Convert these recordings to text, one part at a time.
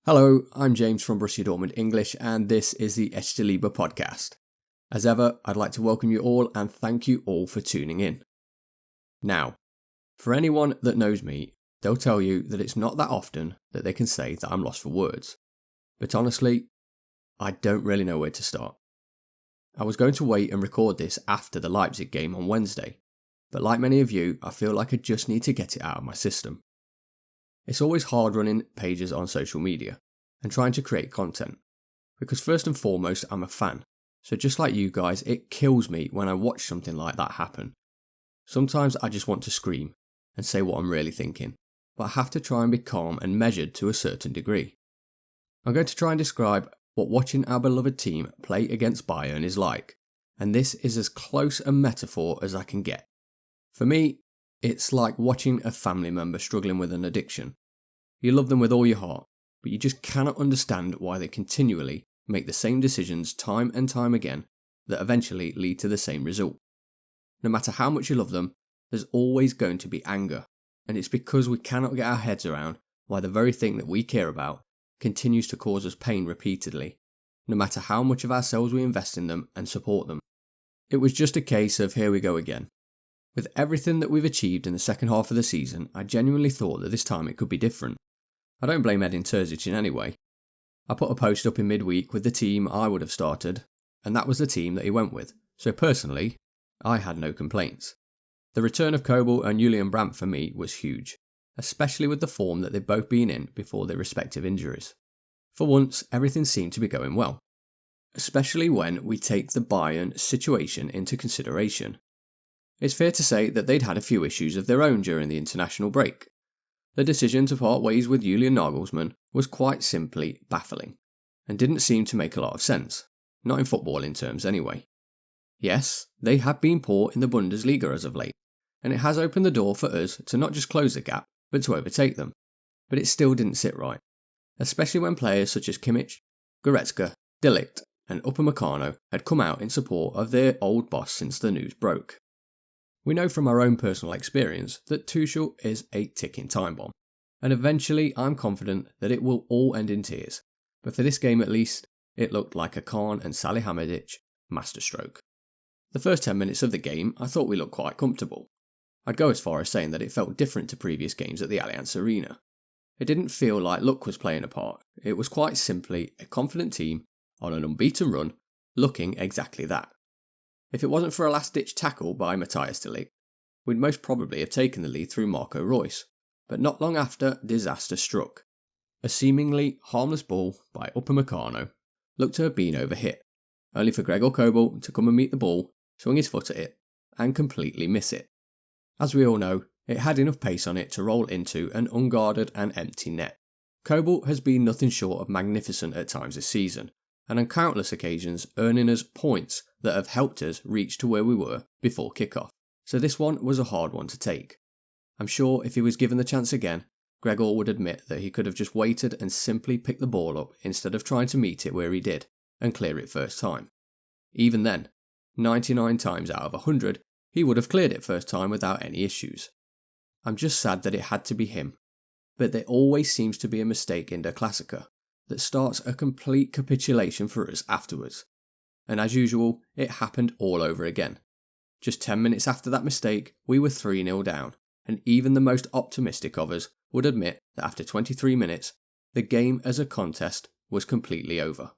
Hello, I'm James from Borussia Dortmund English, and this is the Echte Liebe podcast. As ever, I'd like to welcome you all and thank you all for tuning in. Now, for anyone that knows me, they'll tell you that it's not that often that they can say that I'm lost for words. But honestly, I don't really know where to start. I was going to wait and record this after the Leipzig game on Wednesday, but like many of you, I feel like I just need to get it out of my system. It's always hard running pages on social media and trying to create content, because first and foremost I'm a fan, so just like you guys, it kills me when I watch something like that happen. Sometimes I just want to scream and say what I'm really thinking, but I have to try and be calm and measured to a certain degree. I'm going to try and describe what watching our beloved team play against Bayern is like, and this is as close a metaphor as I can get. For me, it's like watching a family member struggling with an addiction. You love them with all your heart, but you just cannot understand why they continually make the same decisions time and time again that eventually lead to the same result. No matter how much you love them, there's always going to be anger, and it's because we cannot get our heads around why the very thing that we care about continues to cause us pain repeatedly, no matter how much of ourselves we invest in them and support them. It was just a case of here we go again. With everything that we've achieved in the second half of the season, I genuinely thought that this time it could be different. I don't blame Edin Terzic in any way. I put a post up in midweek with the team I would have started, and that was the team that he went with, so personally, I had no complaints. The return of Kobel and Julian Brandt for me was huge, especially with the form that they'd both been in before their respective injuries. For once, everything seemed to be going well, especially when we take the Bayern situation into consideration. It's fair to say that they'd had a few issues of their own during the international break. The decision to part ways with Julian Nagelsmann was quite simply baffling, and didn't seem to make a lot of sense, not in footballing terms anyway. Yes, they have been poor in the Bundesliga as of late, and it has opened the door for us to not just close the gap, but to overtake them. But it still didn't sit right, especially when players such as Kimmich, Goretzka, De Ligt and Upamecano had come out in support of their old boss since the news broke. We know from our own personal experience that Tuchel is a ticking time bomb, and eventually I'm confident that it will all end in tears, but for this game at least, it looked like a Kahn and Salihamidzic masterstroke. The first 10 minutes of the game I thought we looked quite comfortable. I'd go as far as saying that it felt different to previous games at the Allianz Arena. It didn't feel like luck was playing a part, it was quite simply a confident team on an unbeaten run, looking exactly that. If it wasn't for a last-ditch tackle by Matthias de Ligt, we'd most probably have taken the lead through Marco Reus, but not long after, disaster struck. A seemingly harmless ball by Upamecano looked to have been overhit, only for Gregor Kobel to come and meet the ball, swing his foot at it, and completely miss it. As we all know, it had enough pace on it to roll into an unguarded and empty net. Kobel has been nothing short of magnificent at times this season, and on countless occasions earning us points that have helped us reach to where we were before kickoff. So this one was a hard one to take. I'm sure if he was given the chance again, Gregor would admit that he could have just waited and simply picked the ball up instead of trying to meet it where he did and clear it first time. Even then, 99 times out of 100, he would have cleared it first time without any issues. I'm just sad that it had to be him, but there always seems to be a mistake in the Klassiker that starts a complete capitulation for us afterwards. And as usual, it happened all over again. Just 10 minutes after that mistake, we were 3-0 down, and even the most optimistic of us would admit that after 23 minutes, the game as a contest was completely over.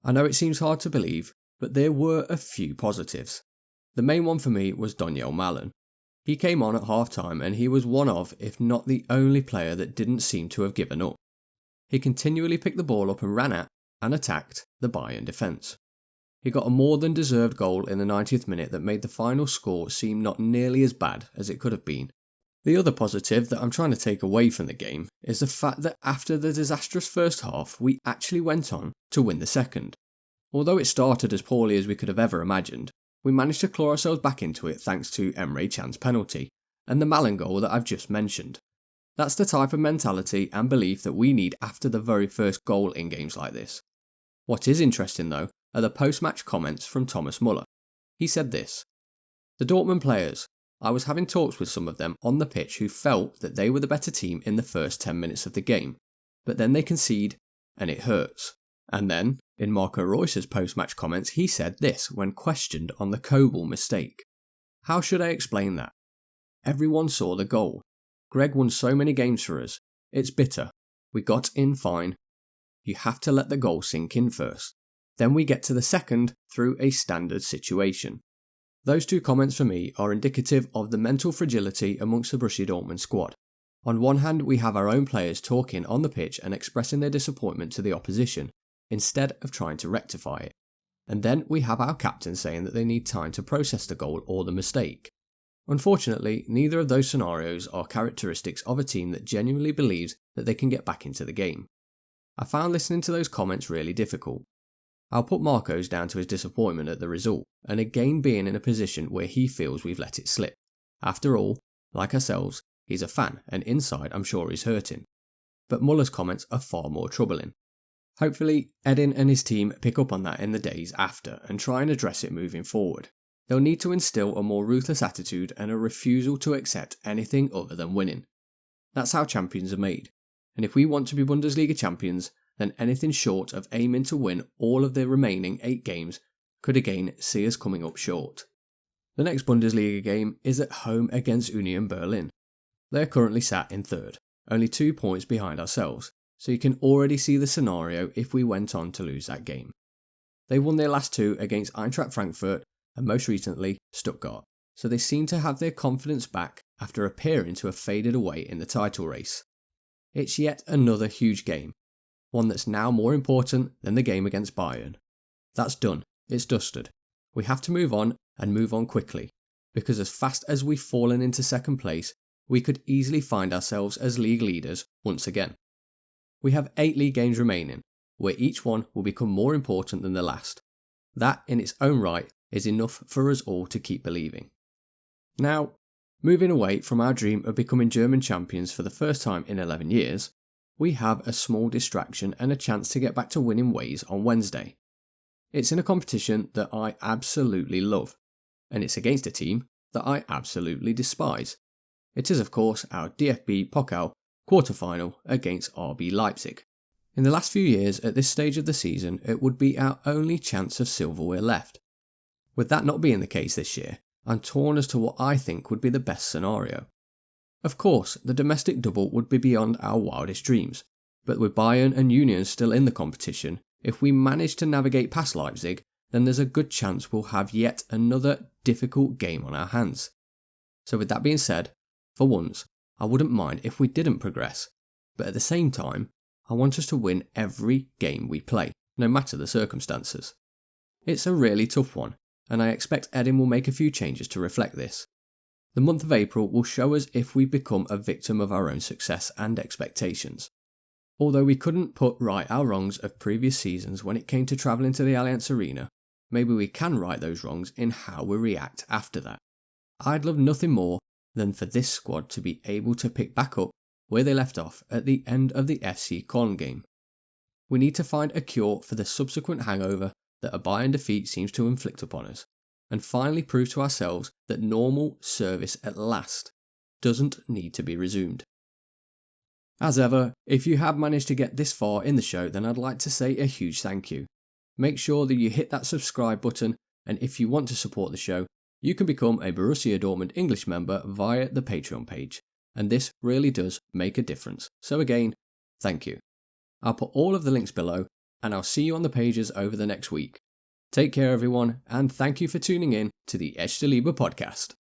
I know it seems hard to believe, but there were a few positives. The main one for me was Donyell Malen. He came on at half-time and he was one of, if not the only player that didn't seem to have given up. He continually picked the ball up and ran at and attacked the Bayern defence. He got a more than deserved goal in the 90th minute that made the final score seem not nearly as bad as it could have been. The other positive that I'm trying to take away from the game is the fact that after the disastrous first half, we actually went on to win the second. Although it started as poorly as we could have ever imagined, we managed to claw ourselves back into it thanks to Emre Can's penalty and the Malen goal that I've just mentioned. That's the type of mentality and belief that we need after the very first goal in games like this. What is interesting though are the post-match comments from Thomas Muller. He said this: "The Dortmund players, I was having talks with some of them on the pitch who felt that they were the better team in the first 10 minutes of the game, but then they concede and it hurts. And then, in Marco Reus's post-match comments, he said this when questioned on the Kobel mistake. How should I explain that? Everyone saw the goal. Greg won so many games for us. It's bitter. We got in fine. You have to let the goal sink in first. Then we get to the second through a standard situation. Those two comments for me are indicative of the mental fragility amongst the Borussia Dortmund squad. On one hand, we have our own players talking on the pitch and expressing their disappointment to the opposition, instead of trying to rectify it. And then we have our captain saying that they need time to process the goal or the mistake. Unfortunately, neither of those scenarios are characteristics of a team that genuinely believes that they can get back into the game. I found listening to those comments really difficult. I'll put Marco's down to his disappointment at the result, and again being in a position where he feels we've let it slip. After all, like ourselves, he's a fan, and inside I'm sure he's hurting. But Muller's comments are far more troubling. Hopefully, Edin and his team pick up on that in the days after and try and address it moving forward. They'll need to instill a more ruthless attitude and a refusal to accept anything other than winning. That's how champions are made, and if we want to be Bundesliga champions, then anything short of aiming to win all of the remaining 8 games could again see us coming up short. The next Bundesliga game is at home against Union Berlin. They are currently sat in third, only 2 points behind ourselves, so you can already see the scenario if we went on to lose that game. They won their last 2 against Eintracht Frankfurt and most recently Stuttgart, so they seem to have their confidence back after appearing to have faded away in the title race. It's yet another huge game, one that's now more important than the game against Bayern. That's done, it's dusted. We have to move on and move on quickly, because as fast as we've fallen into second place, we could easily find ourselves as league leaders once again. We have 8 league games remaining, where each one will become more important than the last. That in its own right is enough for us all to keep believing. Now, moving away from our dream of becoming German champions for the first time in 11 years, we have a small distraction and a chance to get back to winning ways on Wednesday. It's in a competition that I absolutely love, and it's against a team that I absolutely despise. It is of course our DFB Pokal quarter-final against RB Leipzig. In the last few years at this stage of the season, it would be our only chance of silverware left. With that not being the case this year, I'm torn as to what I think would be the best scenario. Of course, the domestic double would be beyond our wildest dreams, but with Bayern and Union still in the competition, if we manage to navigate past Leipzig, then there's a good chance we'll have yet another difficult game on our hands. So with that being said, for once, I wouldn't mind if we didn't progress, but at the same time, I want us to win every game we play, no matter the circumstances. It's a really tough one, and I expect Edin will make a few changes to reflect this. The month of April will show us if we've become a victim of our own success and expectations. Although we couldn't put right our wrongs of previous seasons when it came to travelling to the Allianz Arena, maybe we can right those wrongs in how we react after that. I'd love nothing more than for this squad to be able to pick back up where they left off at the end of the FC Köln game. We need to find a cure for the subsequent hangover that a Bayern defeat seems to inflict upon us, and finally prove to ourselves that normal service at last doesn't need to be resumed. As ever, if you have managed to get this far in the show, then I'd like to say a huge thank you. Make sure that you hit that subscribe button, and if you want to support the show, you can become a Borussia Dortmund English member via the Patreon page, and this really does make a difference. So again, thank you. I'll put all of the links below, and I'll see you on the pages over the next week. Take care everyone, and thank you for tuning in to the Echte Liebe podcast.